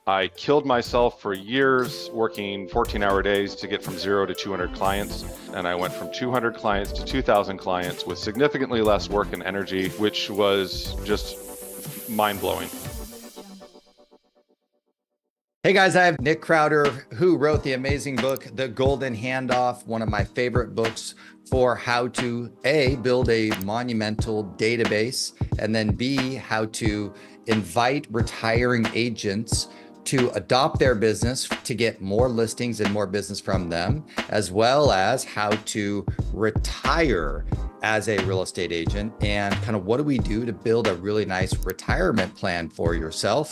I killed myself for years working 14-hour days to get from 0 to 200 clients. And I went from 200 clients to 2,000 clients with significantly less work and energy, which was just mind-blowing. Hey guys, I have Nick Krautter, who wrote the amazing book, The Golden Handoff, one of my favorite books for how to A, build a monumental database, and then B, how to invite retiring agents to adopt their business to get more listings and more business from them, as well as how to retire as a real estate agent and kind of what do we do to build a really nice retirement plan for yourself.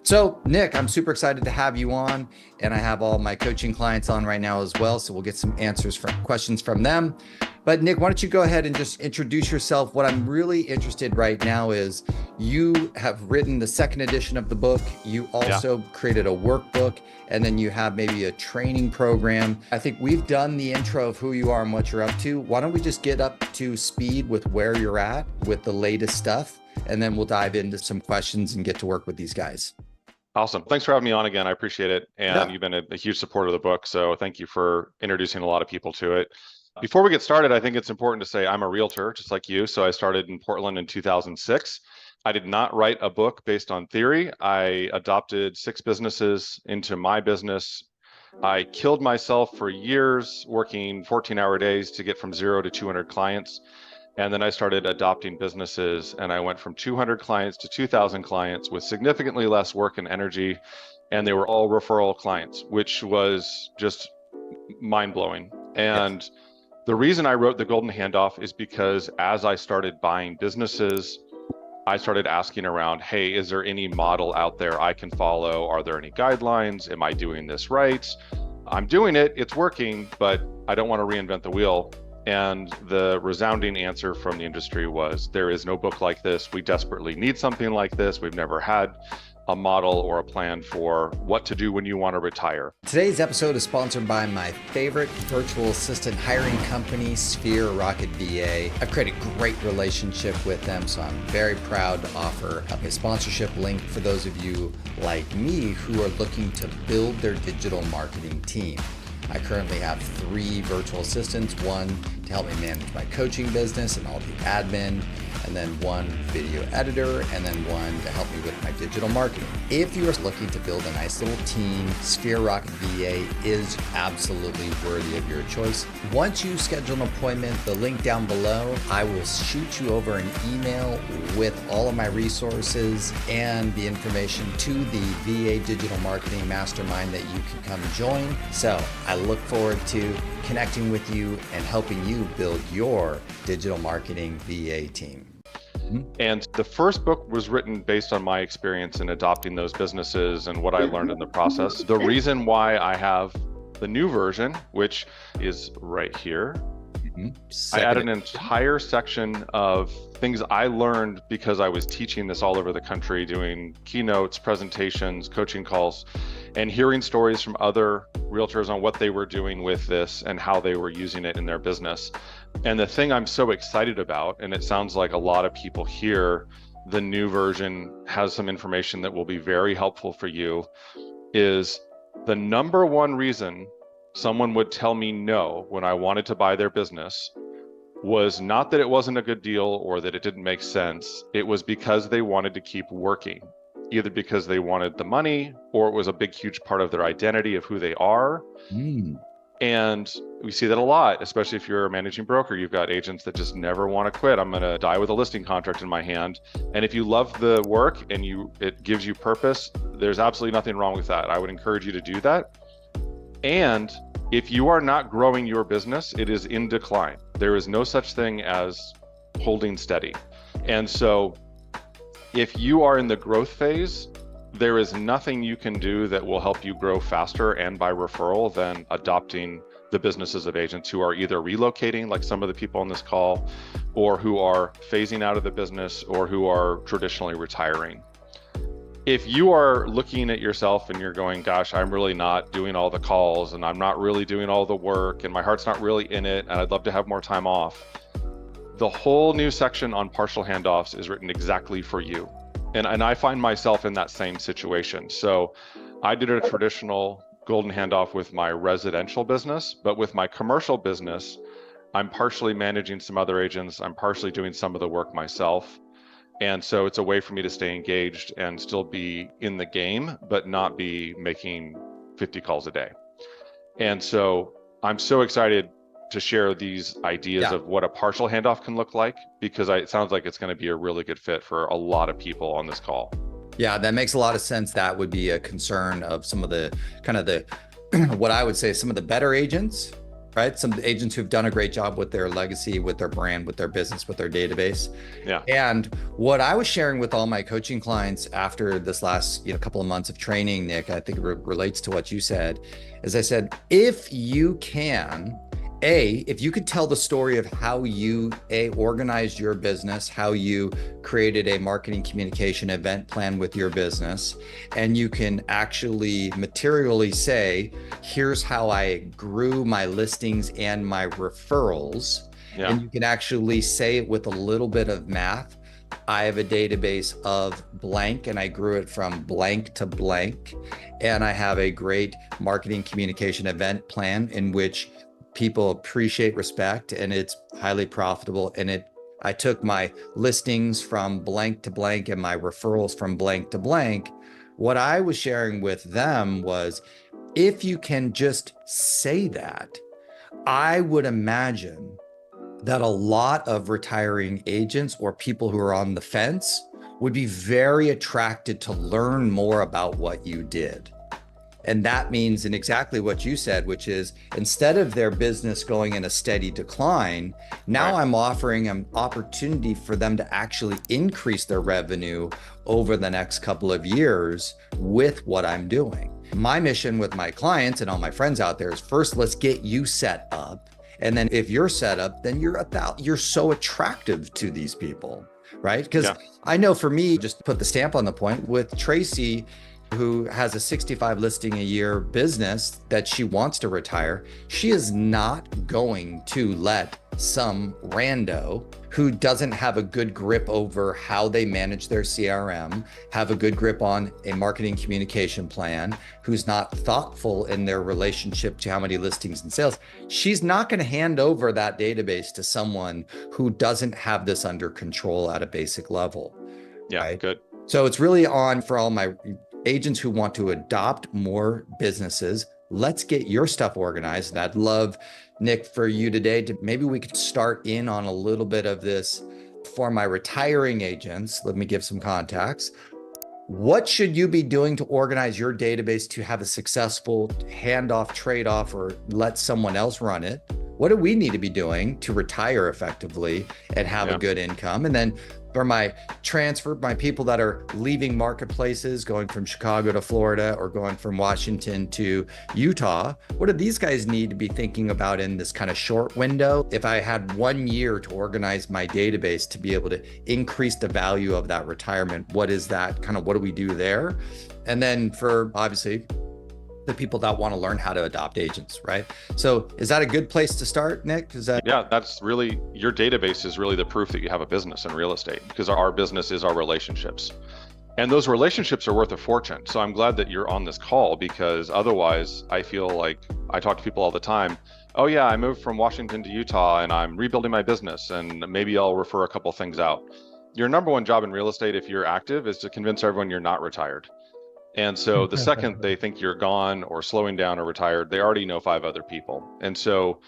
So Nick, I'm super excited to have you on, and I have all my coaching clients on right now as well. So we'll get some answers from questions from them. But Nick, why don't you go ahead and just introduce yourself? What I'm really interested right now is you have written the second edition of the book. You also created a workbook, and then you have maybe a training program. I think we've done the intro of who you are and what you're up to. Why don't we just get up to speed with where you're at with the latest stuff, and then we'll dive into some questions and get to work with these guys. Awesome. Thanks for having me on again. I appreciate it. And you've been a huge supporter of the book. So thank you for introducing a lot of people to it. Before we get started, I think it's important to say I'm a realtor, just like you. So I started in Portland in 2006. I did not write a book based on theory. I adopted 6 businesses into my business. I killed myself for years working 14-hour days to get from 0 to 200 clients. And then I started adopting businesses, and I went from 200 clients to 2,000 clients with significantly less work and energy. And they were all referral clients, which was just mind-blowing. And the reason I wrote The Golden Handoff is because as I started buying businesses, I started asking around, hey, is there any model out there I can follow? Are there any guidelines? Am I doing this right? I'm doing it, it's working, but I don't want to reinvent the wheel. And the resounding answer from the industry was, there is no book like this. We desperately need something like this. We've never had a model or a plan for what to do when you want to retire. Today's episode is sponsored by my favorite virtual assistant hiring company, SkyRocket VA. I've created a great relationship with them, so I'm very proud to offer a sponsorship link for those of you like me who are looking to build their digital marketing team. I currently have 3 virtual assistants, one to help me manage my coaching business and all the admin, and then one video editor, and then one to help me with my digital marketing. If you are looking to build a nice little team, SkyRocket VA is absolutely worthy of your choice. Once you schedule an appointment, the link down below, I will shoot you over an email with all of my resources and the information to the VA Digital Marketing Mastermind that you can come join. So I look forward to connecting with you and helping you build your digital marketing VA team. And the first book was written based on my experience in adopting those businesses and what I learned in the process. The reason why I have the new version, which is right here, I added an entire section of things I learned because I was teaching this all over the country, doing keynotes, presentations, coaching calls, and hearing stories from other realtors on what they were doing with this and how they were using it in their business. And the thing I'm so excited about, and it sounds like a lot of people here, the new version has some information that will be very helpful for you, is the number one reason someone would tell me no when I wanted to buy their business was not that it wasn't a good deal or that it didn't make sense. It was because they wanted to keep working, either because they wanted the money or it was a big, huge part of their identity of who they are. And we see that a lot, especially if you're a managing broker. You've got agents that just never want to quit. I'm going to die with a listing contract in my hand. And if you love the work and it gives you purpose, there's absolutely nothing wrong with that. I would encourage you to do that. And if you are not growing your business, it is in decline. There is no such thing as holding steady. And so if you are in the growth phase, there is nothing you can do that will help you grow faster and by referral than adopting the businesses of agents who are either relocating, like some of the people on this call, or who are phasing out of the business, or who are traditionally retiring. If you are looking at yourself and you're going, gosh, I'm really not doing all the calls and I'm not really doing all the work and my heart's not really in it and I'd love to have more time off, the whole new section on partial handoffs is written exactly for you. And I find myself in that same situation. So I did a traditional golden handoff with my residential business, but with my commercial business, I'm partially managing some other agents. I'm partially doing some of the work myself. And so it's a way for me to stay engaged and still be in the game, but not be making 50 calls a day. And so I'm so excited to share these ideas of what a partial handoff can look like, because it sounds like it's going to be a really good fit for a lot of people on this call. Yeah, that makes a lot of sense. That would be a concern of some of the kind of the, what I would say, some of the better agents, right? Some agents who've done a great job with their legacy, with their brand, with their business, with their database. Yeah. And what I was sharing with all my coaching clients after this last couple of months of training, Nick, I think it relates to what you said, is I said, if you can, if you could tell the story of how you organized your business, how you created a marketing communication event plan with your business, and you can actually materially say, here's how I grew my listings and my referrals. Yeah. And you can actually say it with a little bit of math. I have a database of blank and I grew it from blank to blank. And I have a great marketing communication event plan in which people appreciate, respect, and it's highly profitable. And I took my listings from blank to blank and my referrals from blank to blank. What I was sharing with them was, if you can just say that, I would imagine that a lot of retiring agents or people who are on the fence would be very attracted to learn more about what you did. And that means in exactly what you said, which is instead of their business going in a steady decline, now I'm offering an opportunity for them to actually increase their revenue over the next couple of years with what I'm doing. My mission with my clients and all my friends out there is, first, let's get you set up. And then if you're set up, then you're so attractive to these people, right? Because I know for me, just to put the stamp on the point with Tracy, who has a 65 listing a year business that she wants to retire, she is not going to let some rando who doesn't have a good grip over how they manage their CRM, have a good grip on a marketing communication plan, who's not thoughtful in their relationship to how many listings and sales. She's not going to hand over that database to someone who doesn't have this under control at a basic level. Yeah, right? Good. So it's really on for all my agents who want to adopt more businesses. Let's get your stuff organized. And I'd love, Nick, for you today to maybe we could start in on a little bit of this for my retiring agents. Let me give some contacts. What should you be doing to organize your database to have a successful handoff, trade-off, or let someone else run it? What do we need to be doing to retire effectively and have a good income? And then for my people that are leaving marketplaces, going from Chicago to Florida or going from Washington to Utah, what do these guys need to be thinking about in this kind of short window? If I had 1 year to organize my database to be able to increase the value of that retirement, what is that kind of, what do we do there? And then for obviously the people that want to learn how to adopt agents, right? So is that a good place to start, Nick? Yeah, that's really, your database is really the proof that you have a business in real estate, because our business is our relationships. And those relationships are worth a fortune. So I'm glad that you're on this call, because otherwise I feel like I talk to people all the time. Oh yeah, I moved from Washington to Utah and I'm rebuilding my business and maybe I'll refer a couple things out. Your number one job in real estate, if you're active, is to convince everyone you're not retired. And so the second they think you're gone or slowing down or retired, they already know 5 other people. And so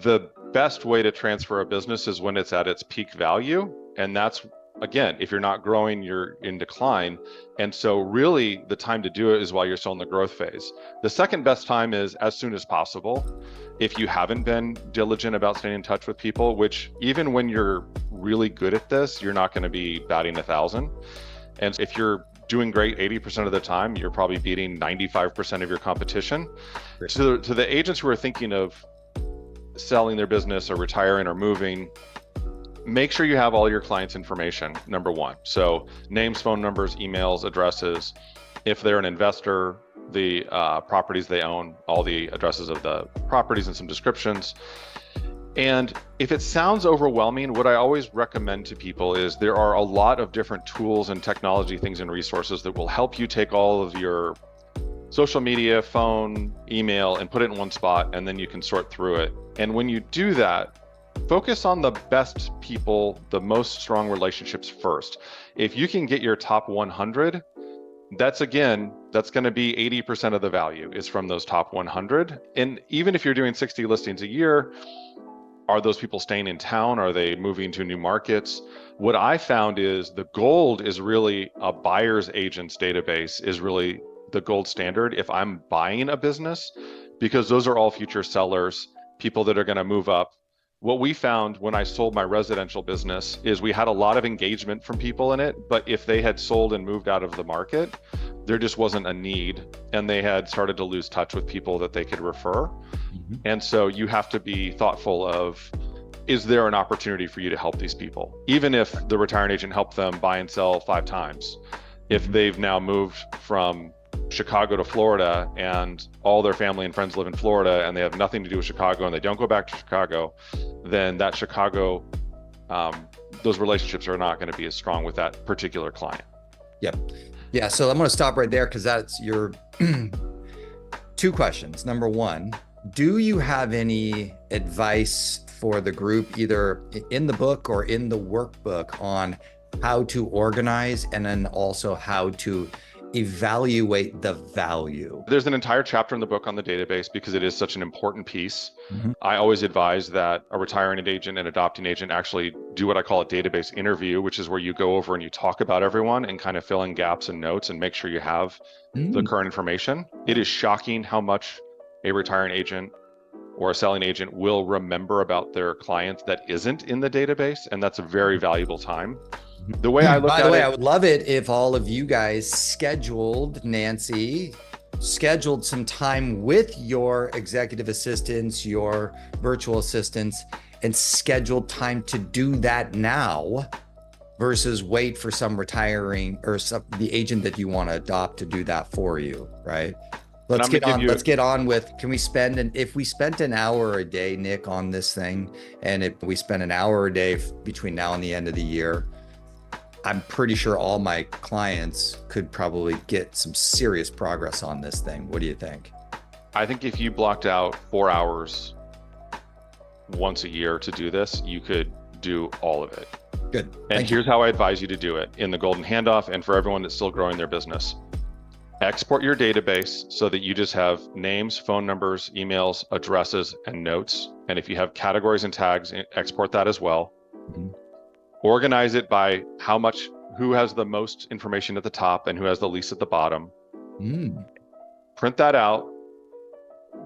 the best way to transfer a business is when it's at its peak value. And that's, again, if you're not growing, you're in decline. And so really the time to do it is while you're still in the growth phase. The second best time is as soon as possible. If you haven't been diligent about staying in touch with people, which even when you're really good at this, you're not going to be batting 1,000. And if you're doing great 80% of the time, you're probably beating 95% of your competition. To the agents who are thinking of selling their business or retiring or moving, make sure you have all your clients' information, number one. So names, phone numbers, emails, addresses. If they're an investor, the properties they own, all the addresses of the properties and some descriptions. And if it sounds overwhelming, what I always recommend to people is there are a lot of different tools and technology things and resources that will help you take all of your social media, phone, email, and put it in one spot, and then you can sort through it. And when you do that, focus on the best people, the most strong relationships first. If you can get your top 100, that's going to be 80% of the value is from those top 100. And even if you're doing 60 listings a year, are those people staying in town? Are they moving to new markets? What I found is the gold is really a buyer's agent's database is really the gold standard if I'm buying a business, because those are all future sellers, people that are going to move up. What we found when I sold my residential business is we had a lot of engagement from people in it, but if they had sold and moved out of the market, there just wasn't a need, and they had started to lose touch with people that they could refer. Mm-hmm. And so you have to be thoughtful of, is there an opportunity for you to help these people? Even if the retiring agent helped them buy and sell 5 times, if they've now moved from Chicago to Florida and all their family and friends live in Florida and they have nothing to do with Chicago and they don't go back to Chicago, then that Chicago, those relationships are not going to be as strong with that particular client. Yep. Yeah. So I'm going to stop right there because that's your 2 questions. Number 1, do you have any advice for the group, either in the book or in the workbook, on how to organize and then also how to evaluate the value? There's an entire chapter in the book on the database because it is such an important piece. Mm-hmm. I always advise that a retiring agent and adopting agent actually do what I call a database interview, which is where you go over and you talk about everyone and kind of fill in gaps and notes and make sure you have the current information. It is shocking how much a retiring agent or a selling agent will remember about their clients that isn't in the database, and that's a very valuable time. The way I look at it, by the way, I would love it if all of you guys scheduled some time with your executive assistants, your virtual assistants, and scheduled time to do that now versus wait for some retiring or the agent that you want to adopt to do that for you, right? Let's get on with, if we spent an hour a day, Nick, on this thing, and if we spend an hour a day between now and the end of the year, I'm pretty sure all my clients could probably get some serious progress on this thing. What do you think? I think if you blocked out 4 hours once a year to do this, you could do all of it. Good. And here's how I advise you to do it in the Golden Handoff and for everyone that's still growing their business. Export your database so that you just have names, phone numbers, emails, addresses, and notes. And if you have categories and tags, export that as well. Mm-hmm. Organize it by who has the most information at the top and who has the least at the bottom. Print that out,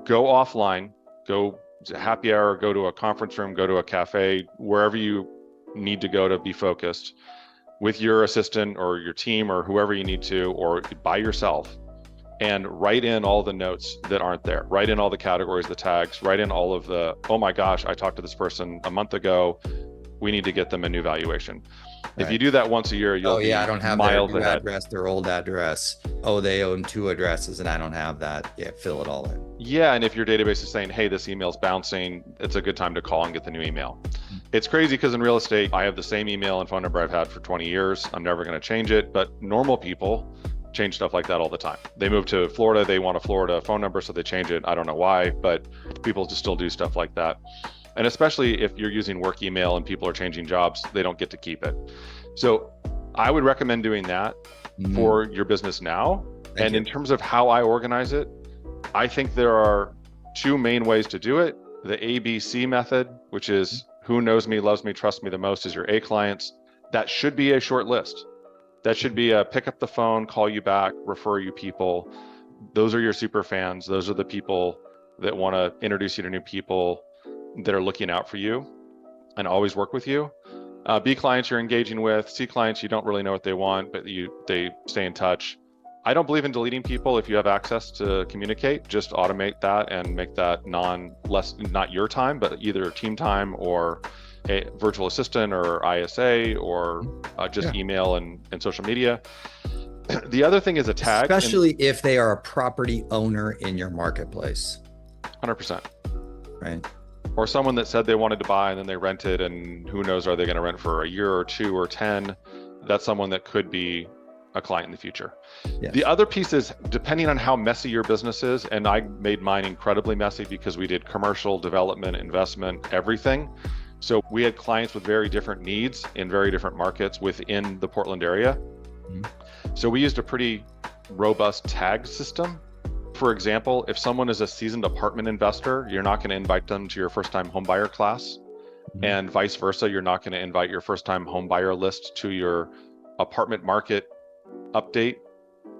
go offline, go to happy hour, go to a conference room, go to a cafe, wherever you need to go to be focused with your assistant or your team or whoever you need to, or by yourself, and write in all the notes that aren't there. Write in all the categories, the tags, write in all of the, oh my gosh, I talked to this person a month ago. We need to get them a new valuation. Right. If you do that once a year, you'll be I don't have miles their new ahead. address, their old address. Oh, they own 2 addresses and I don't have that. Yeah, fill it all in. Yeah, and if your database is saying, hey, this email's bouncing, it's a good time to call and get the new email. It's crazy because in real estate, I have the same email and phone number I've had for 20 years. I'm never going to change it, but normal people change stuff like that all the time. They move to Florida, they want a Florida phone number, so they change it. I don't know why, but people just still do stuff like that. And especially if you're using work email and people are changing jobs, they don't get to keep it. So I would recommend doing that for your business now. Thank you. In terms of how I organize it, I think there are 2 main ways to do it. The ABC method, which is who knows me, loves me, trusts me the most, is your A clients. That should be a short list. That should be a pick up the phone, call you back, refer you people. Those are your super fans. Those are the people that want to introduce you to new people that are looking out for you and always work with you. B clients you're engaging with. C clients you don't really know what they want, but they stay in touch. I don't believe in deleting people if you have access to communicate. Just automate that and make that not your time, but either team time or a virtual assistant or ISA or just email and social media. The other thing is a tag. Especially if they are a property owner in your marketplace. 100%. Right. Or someone that said they wanted to buy and then they rented, and who knows, are they going to rent for a year or 2 or 10? That's someone that could be a client in the future. Yes. The other piece is, depending on how messy your business is, and I made mine incredibly messy because we did commercial, development, investment, everything. So we had clients with very different needs in very different markets within the Portland area. So we used a pretty robust tag system. For example, if someone is a seasoned apartment investor, you're not going to invite them to your first-time homebuyer class. And vice versa, you're not going to invite your first-time homebuyer list to your apartment market update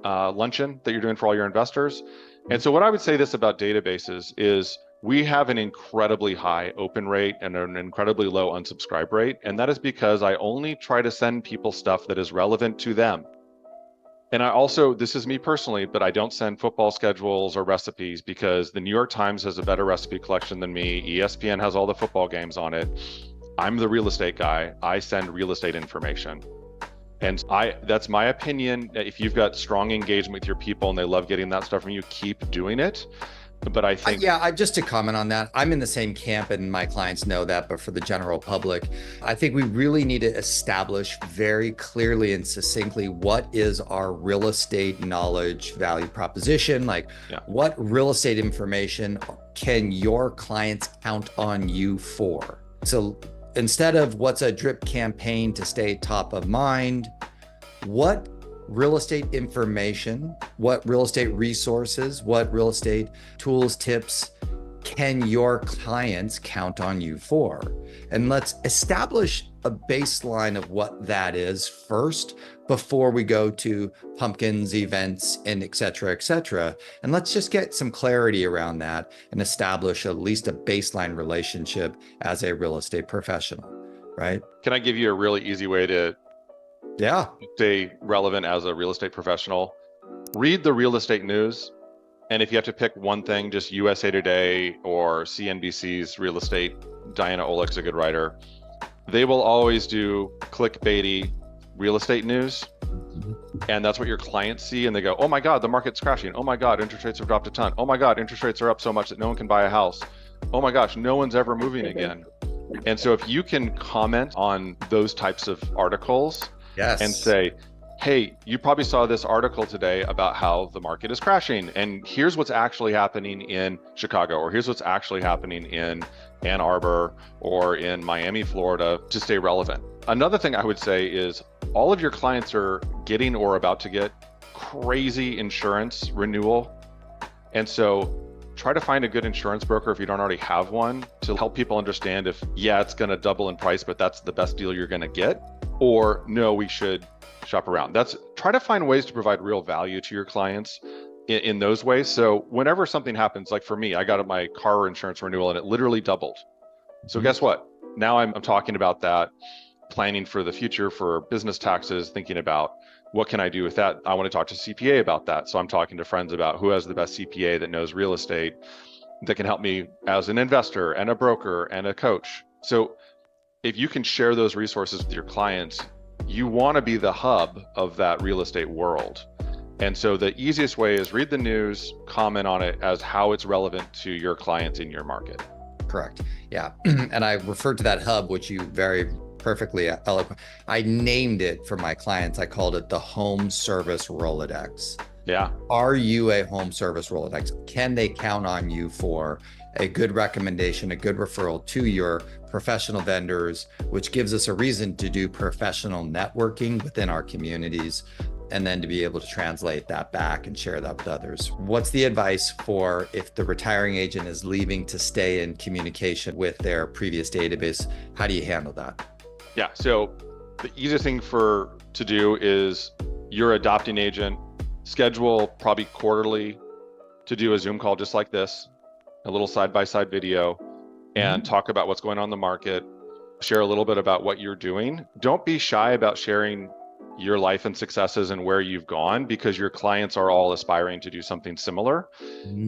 luncheon that you're doing for all your investors. And so what I would say this about databases is we have an incredibly high open rate and an incredibly low unsubscribe rate. And that is because I only try to send people stuff that is relevant to them. And I also, this is me personally, but I don't send football schedules or recipes because the New York Times has a better recipe collection than me. ESPN has all the football games on it. I'm the real estate guy. I send real estate information. And that's my opinion. If you've got strong engagement with your people and they love getting that stuff from you, keep doing it. But I think, just to comment on that, I'm in the same camp and my clients know that, but for the general public, I think we really need to establish very clearly and succinctly what is our real estate knowledge value proposition. Like, what real estate information can your clients count on you for? So instead of what's a drip campaign to stay top of mind, what real estate information, what real estate resources, what real estate tools, tips can your clients count on you for? And let's establish a baseline of what that is first before we go to pumpkins, events, and et cetera, et cetera. And let's just get some clarity around that and establish at least a baseline relationship as a real estate professional, right? Can I give you a really easy way to stay relevant as a real estate professional? Read the real estate news. And if you have to pick one thing, just USA Today or CNBC's real estate. Diana Olick's a good writer. They will always do clickbaity real estate news. And that's what your clients see. And they go, oh my God, the market's crashing. Oh my God, interest rates have dropped a ton. Oh my God, interest rates are up so much that no one can buy a house. Oh my gosh, no one's ever moving again. And so if you can comment on those types of articles, and say, hey, you probably saw this article today about how the market is crashing, and here's what's actually happening in Chicago, or here's what's actually happening in Ann Arbor or in Miami, Florida, to stay relevant. Another thing I would say is all of your clients are getting or about to get crazy insurance renewal. And so try to find a good insurance broker if you don't already have one to help people understand if, it's going to double in price, but that's the best deal you're going to get. Or no, we should shop around. Try to find ways to provide real value to your clients in those ways. So whenever something happens, like for me, I got my car insurance renewal and it literally doubled. So guess what? Now I'm talking about that, planning for the future for business taxes, thinking about what can I do with that? I want to talk to CPA about that. So I'm talking to friends about who has the best CPA that knows real estate that can help me as an investor and a broker and a coach. So if you can share those resources with your clients, you want to be the hub of that real estate world. And so the easiest way is read the news, comment on it as how it's relevant to your clients in your market. Correct. Yeah. And I referred to that hub, which you very perfectly eloquent. I named it for my clients. I called it the Home Service Rolodex. Yeah. Are you a home service Rolodex? Can they count on you for a good recommendation, a good referral to your professional vendors, which gives us a reason to do professional networking within our communities, and then to be able to translate that back and share that with others. What's the advice for if the retiring agent is leaving to stay in communication with their previous database? How do you handle that? Yeah, so the easiest thing to do is your adopting agent, schedule probably quarterly to do a Zoom call just like this, a little side-by-side video, and talk about what's going on in the market, share a little bit about what you're doing. Don't be shy about sharing your life and successes and where you've gone, because your clients are all aspiring to do something similar.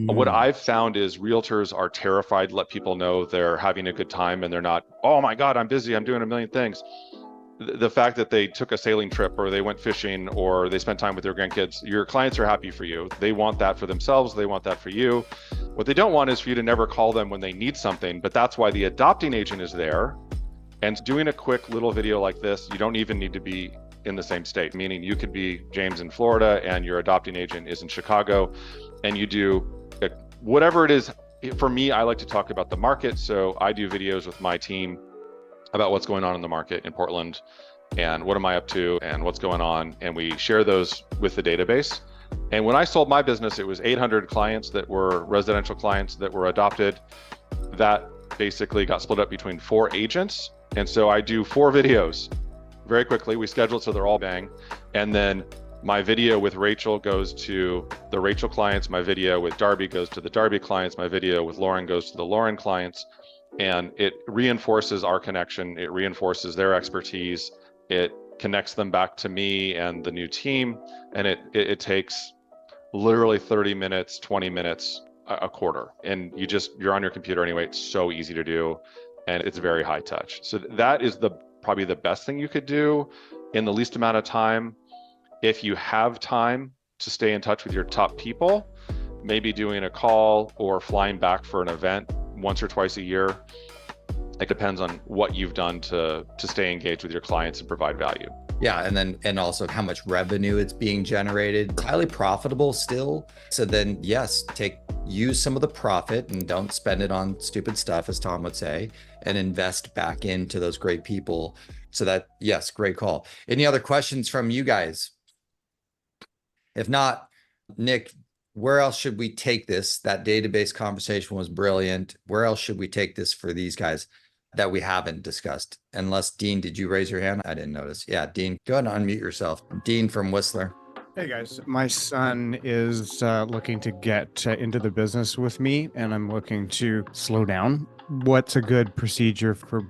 What I've found is realtors are terrified to let people know they're having a good time and they're not, oh my God, I'm busy, I'm doing a million things. The fact that they took a sailing trip or they went fishing or they spent time with their grandkids, your clients are happy for you. They want that for themselves. They want that for you. What they don't want is for you to never call them when they need something, but that's why the adopting agent is there. And doing a quick little video like this, you don't even need to be in the same state, meaning you could be James in Florida and your adopting agent is in Chicago, and you do whatever it is. For me, I like to talk about the market. So I do videos with my team about what's going on in the market in Portland and what am I up to and what's going on. And we share those with the database. And when I sold my business, it was 800 clients that were residential clients that were adopted. That basically got split up between 4 agents. And so I do 4 videos very quickly. We schedule it so they're all bang. And then my video with Rachel goes to the Rachel clients. My video with Darby goes to the Darby clients. My video with Lauren goes to the Lauren clients. And it reinforces our connection. It reinforces their expertise. It connects them back to me and the new team. And it takes literally 30 minutes, 20 minutes a quarter. And you're on your computer anyway. It's so easy to do. And it's very high touch. So that is probably the best thing you could do in the least amount of time. If you have time to stay in touch with your top people, maybe doing a call or flying back for an event once or twice a year. It depends on what you've done to stay engaged with your clients and provide value. Yeah. And also how much revenue it's being generated. It's highly profitable still. So then yes, use some of the profit and don't spend it on stupid stuff, as Tom would say, and invest back into those great people. So that, yes, great call. Any other questions from you guys? If not, Nick, where else should we take this? That database conversation was brilliant. Where else should we take this for these guys that we haven't discussed? Unless, Dean, did you raise your hand? I didn't notice. Yeah, Dean, go ahead and unmute yourself. Dean from Whistler. Hey guys, my son is looking to get into the business with me, and I'm looking to slow down. What's a good procedure for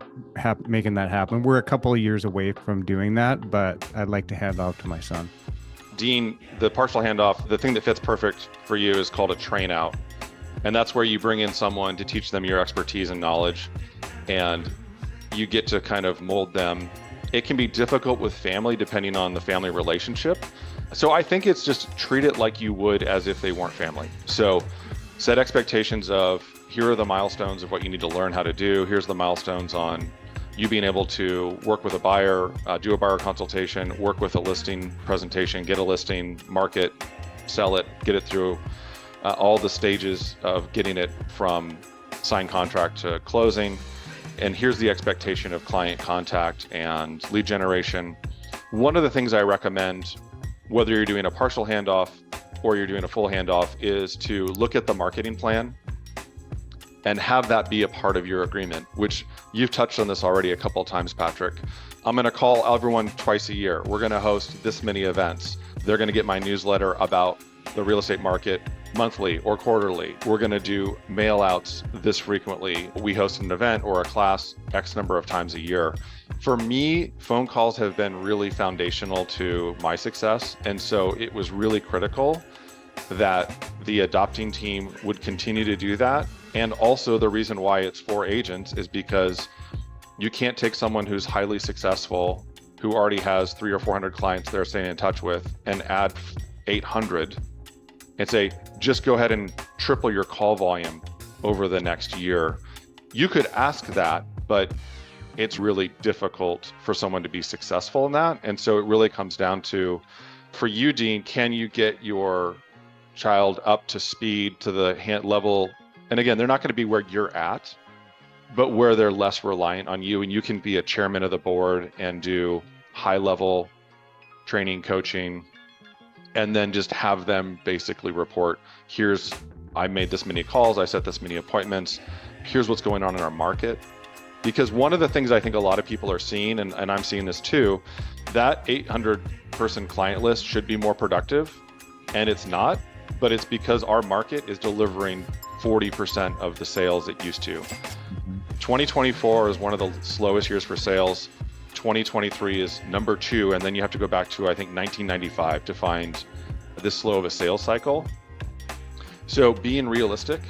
making that happen? We're a couple of years away from doing that, but I'd like to hand off to my son. Dean, the partial handoff, the thing that fits perfect for you is called a train out. And that's where you bring in someone to teach them your expertise and knowledge, and you get to kind of mold them. It can be difficult with family depending on the family relationship. So I think it's just treat it like you would as if they weren't family. So set expectations of, here are the milestones of what you need to learn how to do. Here's the milestones on you being able to work with a buyer, do a buyer consultation, work with a listing presentation, get a listing, market, sell it, get it through all the stages of getting it from signed contract to closing. And here's the expectation of client contact and lead generation. One of the things I recommend, whether you're doing a partial handoff or you're doing a full handoff, is to look at the marketing plan and have that be a part of your agreement, which you've touched on this already a couple of times, Patrick. I'm gonna call everyone twice a year. We're gonna host this many events. They're gonna get my newsletter about the real estate market monthly or quarterly. We're gonna do mail outs this frequently. We host an event or a class X number of times a year. For me, phone calls have been really foundational to my success. And so it was really critical that the adopting team would continue to do that. And also the reason why it's 4 agents is because you can't take someone who's highly successful, who already has 300 or 400 clients they're staying in touch with, and add 800 and say, just go ahead and triple your call volume over the next year. You could ask that, but it's really difficult for someone to be successful in that. And so it really comes down to, for you, Dean, can you get your child up to speed to the level? And again, they're not going to be where you're at, but where they're less reliant on you, and you can be a chairman of the board and do high level training, coaching, and then just have them basically report, I made this many calls, I set this many appointments, here's what's going on in our market. Because one of the things I think a lot of people are seeing, and I'm seeing this too, that 800 person client list should be more productive, and it's not, but it's because our market is delivering 40% of the sales it used to. 2024 is one of the slowest years for sales. 2023 is number 2, and then you have to go back to, I think, 1995 to find this slow of a sales cycle. So being realistic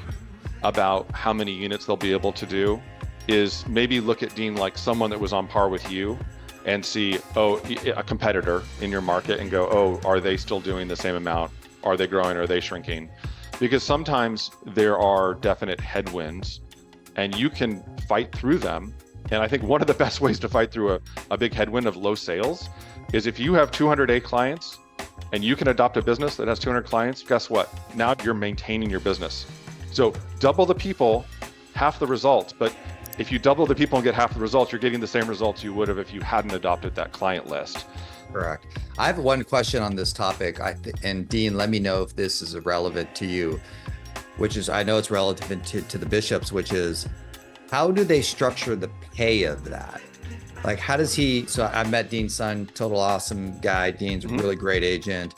about how many units they'll be able to do is maybe look at Dean like someone that was on par with you and see, a competitor in your market and go, are they still doing the same amount? Are they growing? Are they shrinking? Because sometimes there are definite headwinds and you can fight through them And I think one of the best ways to fight through a big headwind of low sales is if you have 200 clients and you can adopt a business that has 200 clients, guess what? Now you're maintaining your business. So double the people, half the results. But if you double the people and get half the results, you're getting the same results you would have if you hadn't adopted that client list. Correct. I have one question on this topic. And Dean, let me know if this is relevant to you, which is, I know it's relevant to the bishops, which is, how do they structure the pay of that? Like, how does he, so I met Dean's son, total awesome guy. Dean's a really great agent.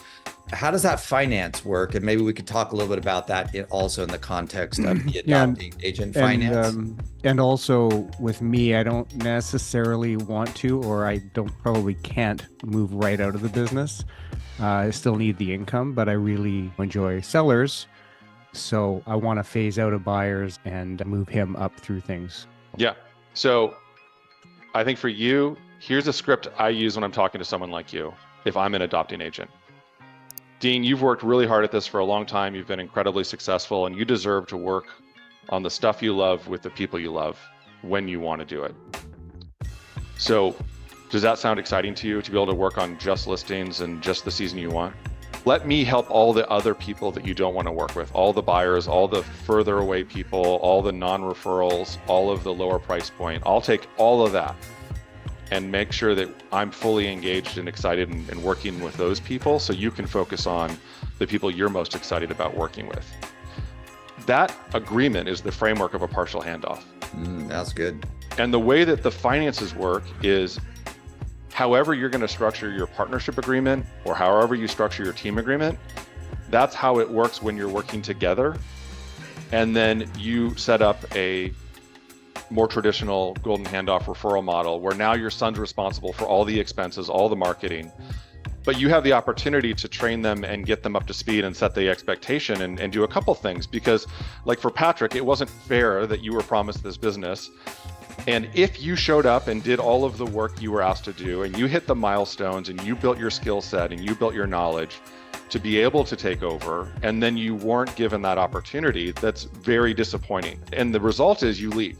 How does that finance work? And maybe we could talk a little bit about that also in the context of the adopting agent finance. And also with me, I don't necessarily want to, or I probably can't move right out of the business. I still need the income, but I really enjoy sellers. So I want to phase out of buyers and move him up through things. Yeah. So I think for you, here's a script I use when I'm talking to someone like you, if I'm an adopting agent. Dean, you've worked really hard at this for a long time. You've been incredibly successful, and you deserve to work on the stuff you love with the people you love when you want to do it. So does that sound exciting to you, to be able to work on just listings and just the season you want? Let me help all the other people that you don't want to work with, all the buyers, all the further away people, all the non-referrals, all of the lower price point. I'll take all of that and make sure that I'm fully engaged and excited and working with those people, so you can focus on the people you're most excited about working with. That agreement is the framework of a partial handoff. That's good. And the way that the finances work is, however you're going to structure your partnership agreement or however you structure your team agreement, that's how it works when you're working together. And then you set up a more traditional Golden Handoff referral model where now your son's responsible for all the expenses, all the marketing, but you have the opportunity to train them and get them up to speed and set the expectation and do a couple things. Because like for Patrick, it wasn't fair that you were promised this business. And if you showed up and did all of the work you were asked to do, and you hit the milestones and you built your skill set and you built your knowledge to be able to take over, and then you weren't given that opportunity, that's very disappointing. And the result is you leave.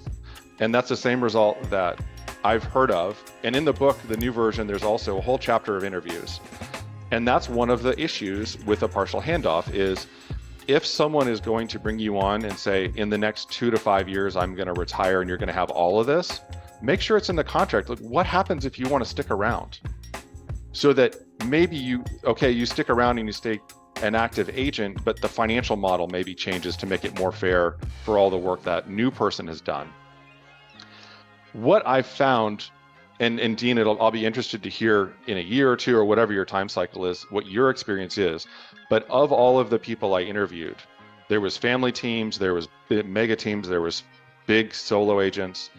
And that's the same result that I've heard of. And in the book, the new version, there's also a whole chapter of interviews. And that's one of the issues with a partial handoff is, if someone is going to bring you on and say, in the next 2 to 5 years, I'm going to retire and you're going to have all of this, make sure it's in the contract. Like, what happens if you want to stick around? So that maybe you stick around and you stay an active agent, but the financial model maybe changes to make it more fair for all the work that new person has done. What I've found, and Dean, I'll be interested to hear in a year or two or whatever your time cycle is, what your experience is. But of all of the people I interviewed, there was family teams, there was mega teams, there was big solo agents.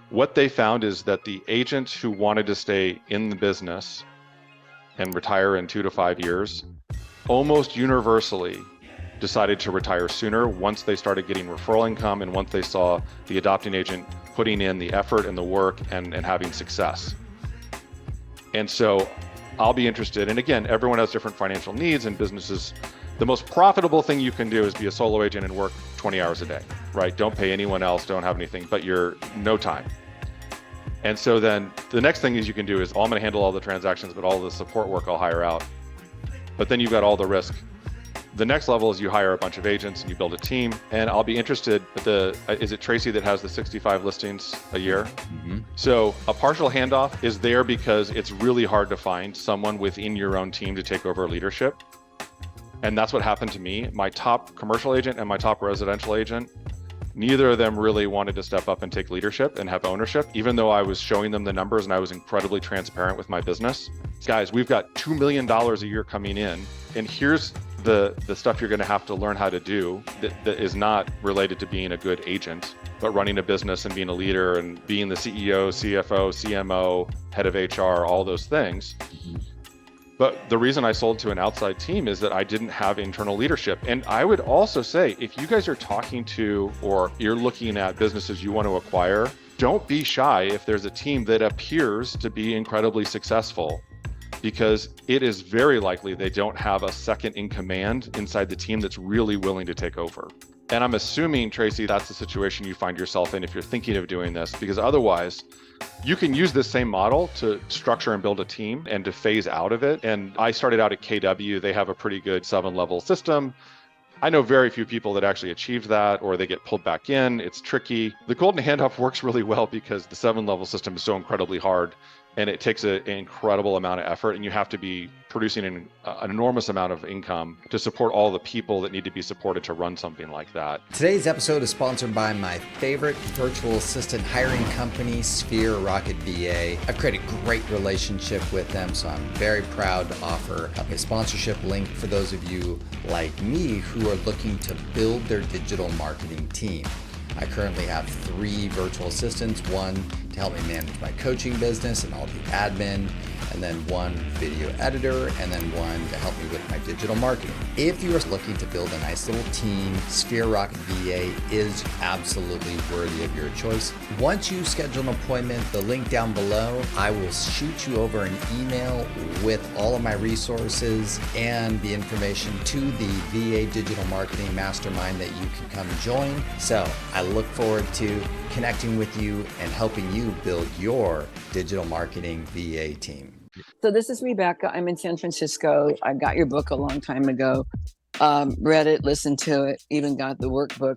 What they found is that the agents who wanted to stay in the business and retire in 2 to 5 years, almost universally decided to retire sooner once they started getting referral income and once they saw the adopting agent putting in the effort and the work and having success. And so I'll be interested. And again, everyone has different financial needs and businesses. The most profitable thing you can do is be a solo agent and work 20 hours a day, right? Don't pay anyone else, don't have anything, but you're no time. And so then the next thing is you can do is, I'm going to handle all the transactions, but all the support work I'll hire out. But then you've got all the risk. The next level is you hire a bunch of agents and you build a team. And I'll be interested, is it Tracy that has the 65 listings a year? Mm-hmm. So a partial handoff is there because it's really hard to find someone within your own team to take over leadership. And that's what happened to me. My top commercial agent and my top residential agent, neither of them really wanted to step up and take leadership and have ownership, even though I was showing them the numbers and I was incredibly transparent with my business. Guys, we've got $2 million a year coming in, and here's the stuff you're going to have to learn how to do that is not related to being a good agent, but running a business and being a leader and being the CEO, CFO, CMO, head of HR, all those things. Mm-hmm. But the reason I sold to an outside team is that I didn't have internal leadership. And I would also say, if you guys are talking to or you're looking at businesses you want to acquire, don't be shy if there's a team that appears to be incredibly successful. because it is very likely they don't have a second in command inside the team that's really willing to take over. And I'm assuming, Tracy, that's the situation you find yourself in if you're thinking of doing this, because otherwise you can use this same model to structure and build a team and to phase out of it. And I started out at KW. They have a pretty good 7-level system. I know very few people that actually achieve that, or they get pulled back in. It's tricky. The Golden Handoff works really well because the 7-level system is so incredibly hard, and it takes an incredible amount of effort, and you have to be producing an enormous amount of income to support all the people that need to be supported to run something like that. Today's episode is sponsored by my favorite virtual assistant hiring company, Sphere Rocket VA. I've created a great relationship with them, so I'm very proud to offer a sponsorship link for those of you like me who are looking to build their digital marketing team. I currently have 3 virtual assistants, one to help me manage my coaching business and all the admin, and then one video editor, and then one to help me with my digital marketing. If you are looking to build a nice little team, Sphere Rocket VA is absolutely worthy of your choice. Once you schedule an appointment, the link down below, I will shoot you over an email with all of my resources and the information to the VA Digital Marketing Mastermind that you can come join. So I look forward to connecting with you and helping you build your digital marketing VA team. So this is Rebecca. I'm in San Francisco. I got your book a long time ago. Read it, listened to it, even got the workbook.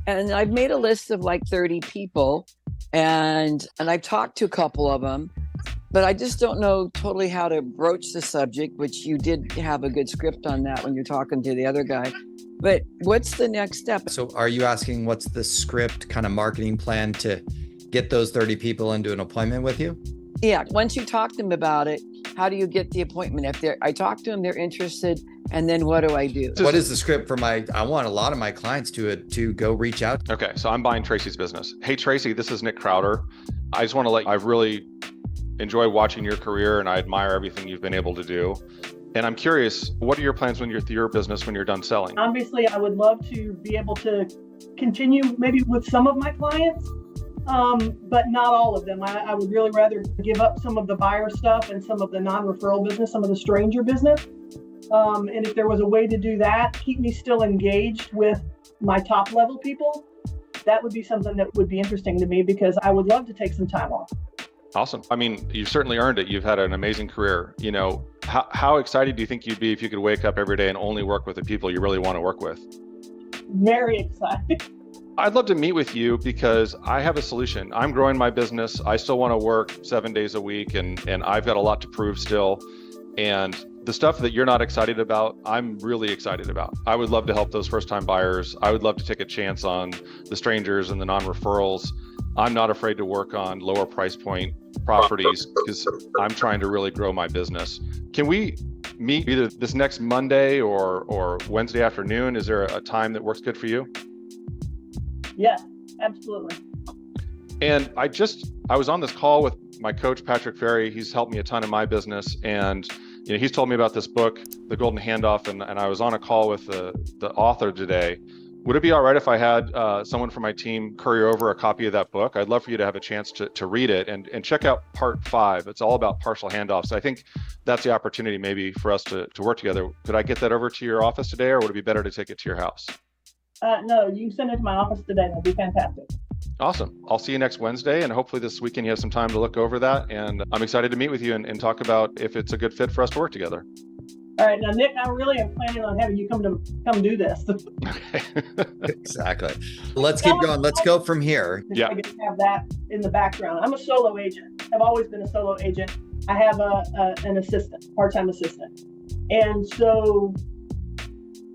And I've made a list of like 30 people, and I've talked to a couple of them, but I just don't know totally how to broach the subject, which you did have a good script on that when you're talking to the other guy. But what's the next step? So are you asking what's the script kind of marketing plan to get those 30 people into an appointment with you? Yeah, once you talk to them about it, how do you get the appointment? If I talk to them, they're interested, and then what do I do? What is the script for I want a lot of my clients to go reach out. Okay, so I'm buying Tracy's business. Hey, Tracy, this is Nick Krautter. I just want to I've really enjoyed watching your career, and I admire everything you've been able to do. And I'm curious, what are your plans when you're your business when you're done selling? Obviously, I would love to be able to continue maybe with some of my clients, but not all of them. I would really rather give up some of the buyer stuff and some of the non-referral business, some of the stranger business. And if there was a way to do that, keep me still engaged with my top level people, that would be something that would be interesting to me, because I would love to take some time off. Awesome. I mean, you've certainly earned it. You've had an amazing career. You know, how excited do you think you'd be if you could wake up every day and only work with the people you really want to work with? Very excited. I'd love to meet with you because I have a solution. I'm growing my business. I still want to work 7 days a week, and I've got a lot to prove still. And the stuff that you're not excited about, I'm really excited about. I would love to help those first-time buyers. I would love to take a chance on the strangers and the non-referrals. I'm not afraid to work on lower price point properties because I'm trying to really grow my business. Can we meet either this next Monday or Wednesday afternoon? Is there a time that works good for you? Yeah, absolutely. And I was on this call with my coach, Patrick Ferry. He's helped me a ton in my business. And he's told me about this book, The Golden Handoff, and I was on a call with the author today. Would it be all right if I had someone from my team courier over a copy of that book? I'd love for you to have a chance to read it and check out part 5. It's all about partial handoffs. I think that's the opportunity maybe for us to work together. Could I get that over to your office today, or would it be better to take it to your house? No, you can send it to my office today. That'd be fantastic. Awesome. I'll see you next Wednesday, and hopefully this weekend you have some time to look over that. And I'm excited to meet with you and talk about if it's a good fit for us to work together. All right. Now, Nick, I really am planning on having you come do this. Exactly. Let's keep going. Let's go from here. Yeah. I get to have that in the background. I'm a solo agent. I've always been a solo agent. I have an assistant, part-time assistant. And so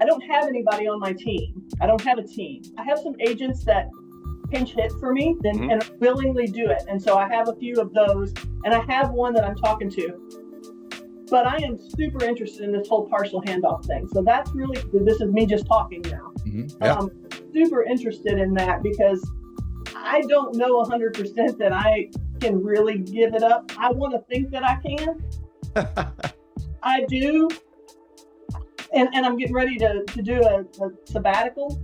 I don't have anybody on my team. I don't have a team. I have some agents that pinch hit for me and willingly do it. And so I have a few of those, and I have one that I'm talking to. But I am super interested in this whole partial handoff thing. So that's really, this is me just talking now. Mm-hmm. Yeah. Super interested in that because I don't know 100% that I can really give it up. I want to think that I can. I do. And I'm getting ready to do a sabbatical,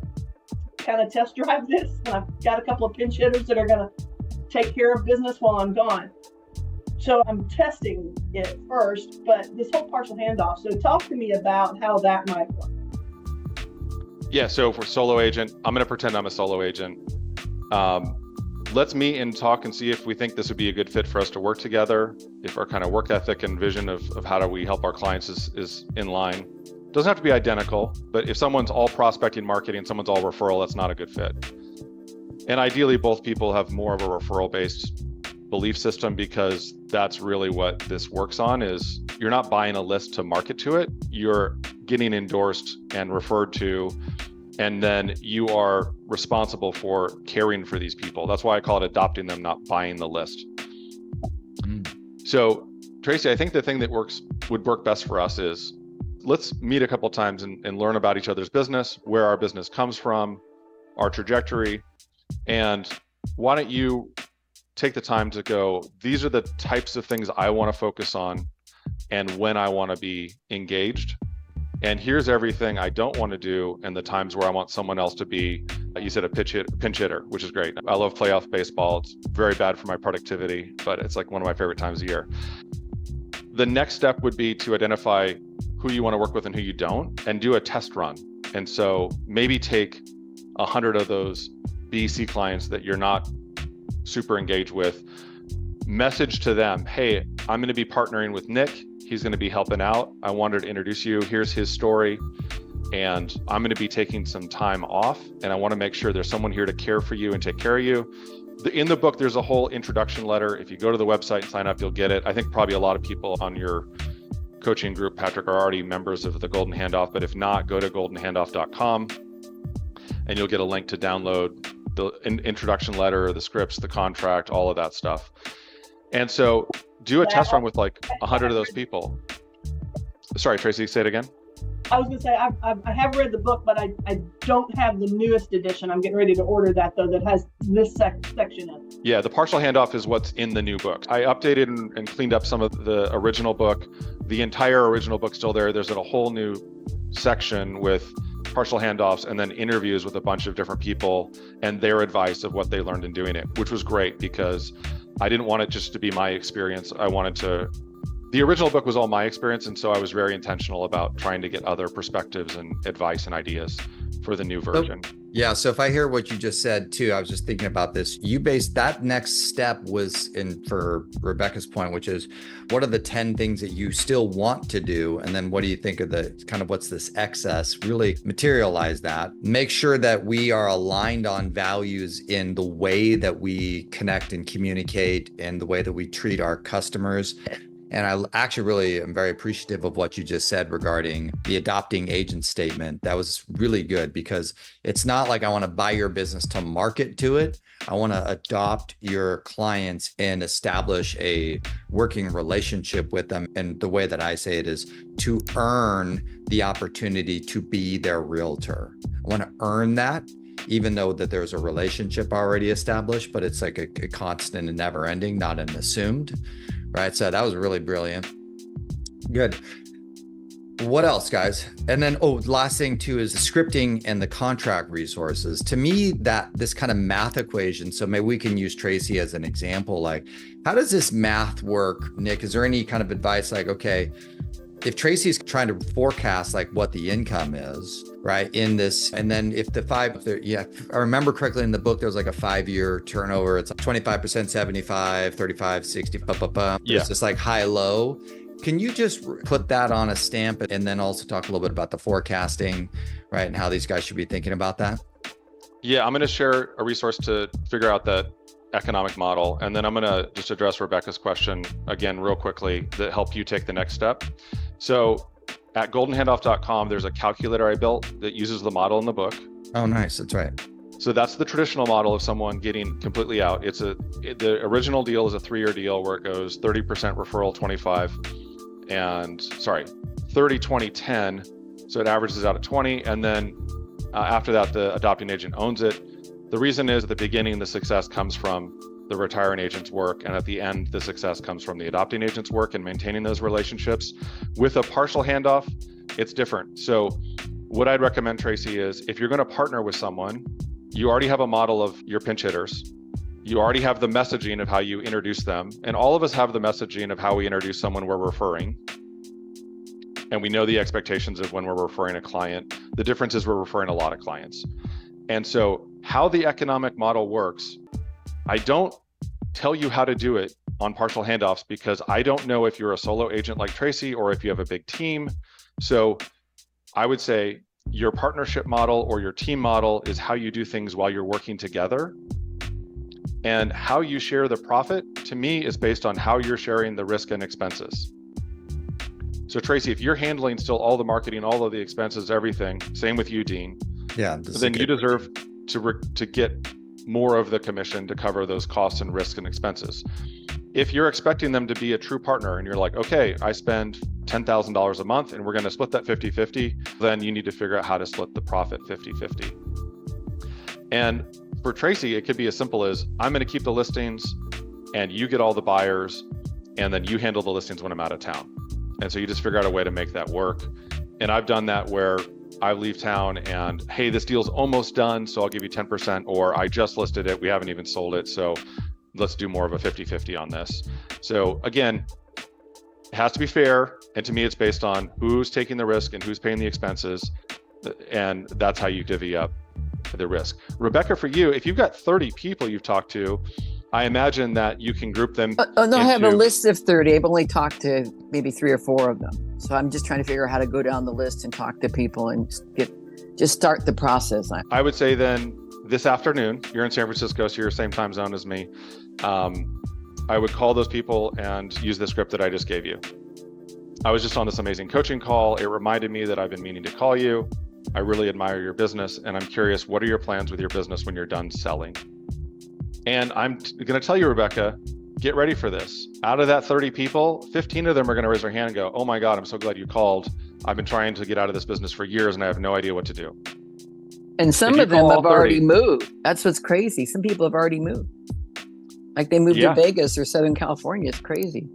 kind of test drive this. And I've got a couple of pinch hitters that are going to take care of business while I'm gone. So I'm testing it first, but this whole partial handoff. So talk to me about how that might work. Yeah, so for solo agent, I'm going to pretend I'm a solo agent. Let's meet and talk and see if we think this would be a good fit for us to work together, if our kind of work ethic and vision of how do we help our clients is in line. Doesn't have to be identical, but if someone's all prospecting marketing, someone's all referral, that's not a good fit. And ideally, both people have more of a referral-based belief system, because that's really what this works on. Is you're not buying a list to market to it, you're getting endorsed and referred to, and then you are responsible for caring for these people. That's why I call it adopting them, not buying the list. So Tracy, I think the thing that would work best for us is let's meet a couple of times and learn about each other's business, where our business comes from, our trajectory, and why don't you take the time to go, these are the types of things I want to focus on and when I want to be engaged. And here's everything I don't want to do and the times where I want someone else to be, you said, a pinch hitter, which is great. I love playoff baseball. It's very bad for my productivity, but it's like one of my favorite times of year. The next step would be to identify who you want to work with and who you don't, and do a test run. And so maybe take 100 of those BC clients that you're not super engaged with, message to them, hey, I'm going to be partnering with Nick. He's going to be helping out. I wanted to introduce you. Here's his story. And I'm going to be taking some time off. And I want to make sure there's someone here to care for you and take care of you. In the book, there's a whole introduction letter. If you go to the website and sign up, you'll get it. I think probably a lot of people on your coaching group, Patrick, are already members of the Golden Handoff. But if not, go to goldenhandoff.com and you'll get a link to download the introduction letter, the scripts, the contract, all of that stuff. And so do a test run with like 100 of those people. Sorry, Tracy, say it again. I was going to say, I have read the book, but I don't have the newest edition. I'm getting ready to order that, though, that has this section in it. Yeah, the partial handoff is what's in the new book. I updated and cleaned up some of the original book. The entire original book's still there. There's a whole new section with partial handoffs and then interviews with a bunch of different people and their advice of what they learned in doing it, which was great because I didn't want it just to be my experience. The original book was all my experience, and so I was very intentional about trying to get other perspectives and advice and ideas for the new version. Yeah, so if I hear what you just said too, I was just thinking about this. You based that next step was for Rebecca's point, which is what are the 10 things that you still want to do? And then what do you think of the kind of what's this excess? Really materialize that. Make sure that we are aligned on values in the way that we connect and communicate and the way that we treat our customers. And I actually really am very appreciative of what you just said regarding the adopting agent statement. That was really good because it's not like I want to buy your business to market to it. I want to adopt your clients and establish a working relationship with them. And the way that I say it is to earn the opportunity to be their realtor. I want to earn that, even though that there's a relationship already established, but it's like a constant and never ending, not an assumed. Right. So that was really brilliant. Good. What else, guys? And then, last thing too is the scripting and the contract resources. To me, that this kind of math equation. So maybe we can use Tracy as an example. Like, how does this math work, Nick? Is there any kind of advice like, okay, if Tracy's trying to forecast like what the income is, right, in this, and then if if I remember correctly in the book, there was like a 5-year turnover. It's 25%, 75, 35, 60, Yeah. It's just like high, low. Can you just put that on a stamp and then also talk a little bit about the forecasting, right, and how these guys should be thinking about that? Yeah, I'm going to share a resource to figure out that economic model. And then I'm going to just address Rebecca's question again, real quickly, that help you take the next step. So at goldenhandoff.com, there's a calculator I built that uses the model in the book. Oh, nice. That's right. So that's the traditional model of someone getting completely out. The original deal is a 3-year deal where it goes 30% referral, 30, 20, 10. So it averages out at 20. And then after that, the adopting agent owns it. The reason is at the beginning, the success comes from the retiring agent's work. And at the end, the success comes from the adopting agent's work and maintaining those relationships. With a partial handoff, it's different. So what I'd recommend, Tracy, is if you're going to partner with someone, you already have a model of your pinch hitters. You already have the messaging of how you introduce them. And all of us have the messaging of how we introduce someone we're referring. And we know the expectations of when we're referring a client. The difference is we're referring a lot of clients. And so how the economic model works, I don't tell you how to do it on partial handoffs because I don't know if you're a solo agent like Tracy or if you have a big team. So I would say your partnership model or your team model is how you do things while you're working together. And how you share the profit, to me, is based on how you're sharing the risk and expenses. So Tracy, if you're handling still all the marketing, all of the expenses, everything, same with you, Dean, then you deserve to get more of the commission to cover those costs and risks and expenses. If you're expecting them to be a true partner and you're like, okay, I spend $10,000 a month and we're going to split that 50-50, then you need to figure out how to split the profit 50-50. And for Tracy, it could be as simple as I'm going to keep the listings and you get all the buyers and then you handle the listings when I'm out of town. And so you just figure out a way to make that work. And I've done that where I leave town and, hey, this deal's almost done, so I'll give you 10%, or I just listed it, we haven't even sold it, so let's do more of a 50-50 on this. So again, it has to be fair. And to me, it's based on who's taking the risk and who's paying the expenses. And that's how you divvy up the risk. Rebecca, for you, if you've got 30 people you've talked to, I imagine that you can group them. No, I have a list of 30. I've only talked to maybe 3 or 4 of them. So I'm just trying to figure out how to go down the list and talk to people and just start the process. I would say then this afternoon, you're in San Francisco, so you're the same time zone as me. I would call those people and use the script that I just gave you. I was just on this amazing coaching call. It reminded me that I've been meaning to call you. I really admire your business, and I'm curious, what are your plans with your business when you're done selling? And I'm going to tell you, Rebecca, get ready for this. Out of that 30 people, 15 of them are going to raise their hand and go, oh my God, I'm so glad you called. I've been trying to get out of this business for years and I have no idea what to do. And some of them have already moved. That's what's crazy. Some people have already moved. Like they moved to Vegas or Southern California. It's crazy.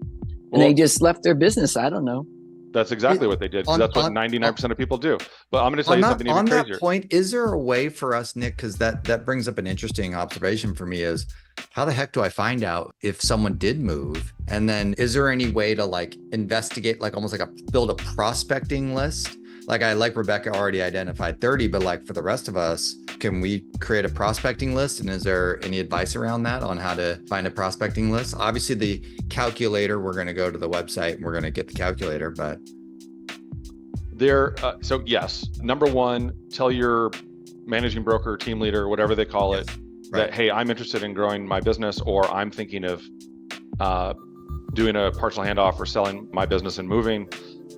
And they just left their business. I don't know. That's exactly what they did. That's what 99% of people do. But I'm going to tell you something even crazier. On that point, is there a way for us, Nick, because that brings up an interesting observation for me is, how the heck do I find out if someone did move? And then is there any way to like investigate, like almost like build a prospecting list? Like Rebecca already identified 30, but like for the rest of us, can we create a prospecting list? And is there any advice around that on how to find a prospecting list? Obviously the calculator, we're going to go to the website and we're going to get the calculator, but so yes, number one, tell your managing broker, team leader, whatever they call it, that, hey, I'm interested in growing my business, or I'm thinking of doing a partial handoff or selling my business and moving.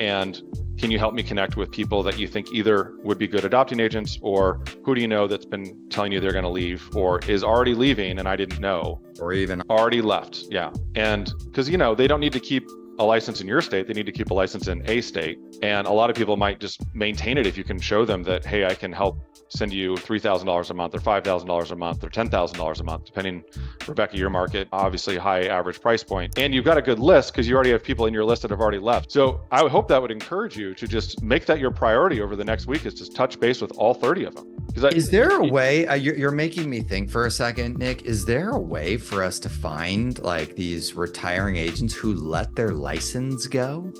And can you help me connect with people that you think either would be good adopting agents, or who do you know that's been telling you they're going to leave or is already leaving and I didn't know, or even already left. Yeah. And because, they don't need to keep a license in your state, they need to keep a license in a state. And a lot of people might just maintain it if you can show them that, hey, I can help send you $3,000 a month or $5,000 a month or $10,000 a month, depending, Rebecca, your market, obviously high average price point. And you've got a good list because you already have people in your list that have already left. So I would hope that would encourage you to just make that your priority over the next week, is to touch base with all 30 of them. Is there a way, you're making me think for a second, Nick, is there a way for us to find like these retiring agents who let their license go?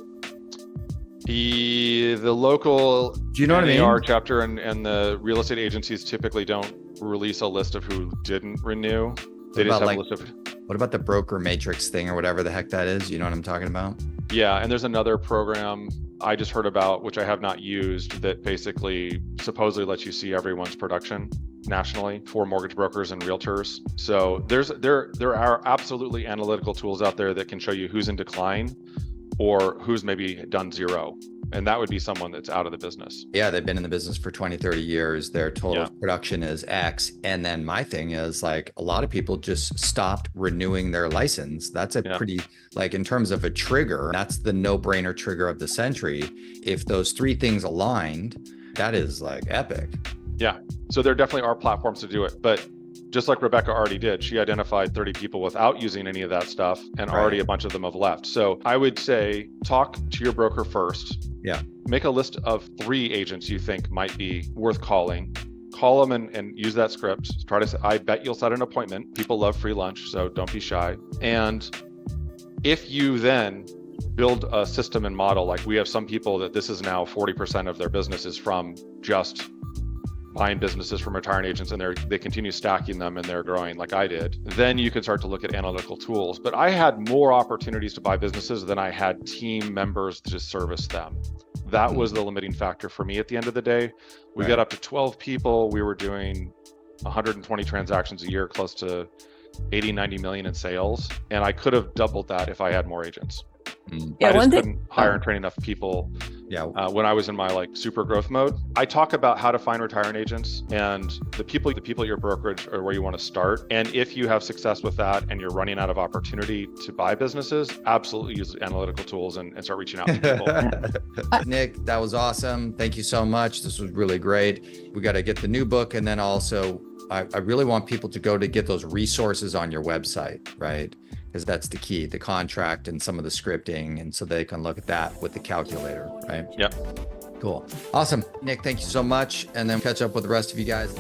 The local do you know what I mean? chapter and the real estate agencies typically don't release a list of who didn't renew. They just have a list of. What about the broker matrix thing or whatever the heck that is? You know what I'm talking about? Yeah, and there's another program I just heard about, which I have not used, that basically supposedly lets you see everyone's production nationally for mortgage brokers and realtors. So there are absolutely analytical tools out there that can show you who's in decline or who's maybe done zero. And that would be someone that's out of the business. Yeah, they've been in the business for 20, 30 years. Their total production is X. And then my thing is like a lot of people just stopped renewing their license. That's a pretty, like in terms of a trigger, that's the no-brainer trigger of the century. If those 3 things aligned, that is like epic. Yeah. So there definitely are platforms to do it. But just like Rebecca already did, she identified 30 people without using any of that stuff, and already a bunch of them have left. So I would say talk to your broker first. Yeah. Make a list of 3 agents you think might be worth calling. call them and use that script. Try to, I bet you'll set an appointment. People love free lunch, so don't be shy. And if you then build a system and model, like we have some people that this is now 40% of their business is from just buying businesses from retiring agents, and they continue stacking them and they're growing like I did, then you can start to look at analytical tools. But I had more opportunities to buy businesses than I had team members to service them. That was the limiting factor for me at the end of the day. We got up to 12 people. We were doing 120 transactions a year, close to 80, 90 million in sales. And I could have doubled that if I had more agents. Yeah, I one just thing. couldn't hire and train enough people. Yeah. When I was in my like super growth mode, I talk about how to find retiring agents and the people at your brokerage are where you want to start. And if you have success with that and you're running out of opportunity to buy businesses, absolutely use analytical tools and start reaching out to people. Nick, that was awesome. Thank you so much. This was really great. We got to get the new book. And then also, I really want people to go to get those resources on your website, right? Because that's the key, the contract and some of the scripting. And so they can look at that with the calculator, right? Yep. Cool. Awesome. Nick, thank you so much. And then catch up with the rest of you guys.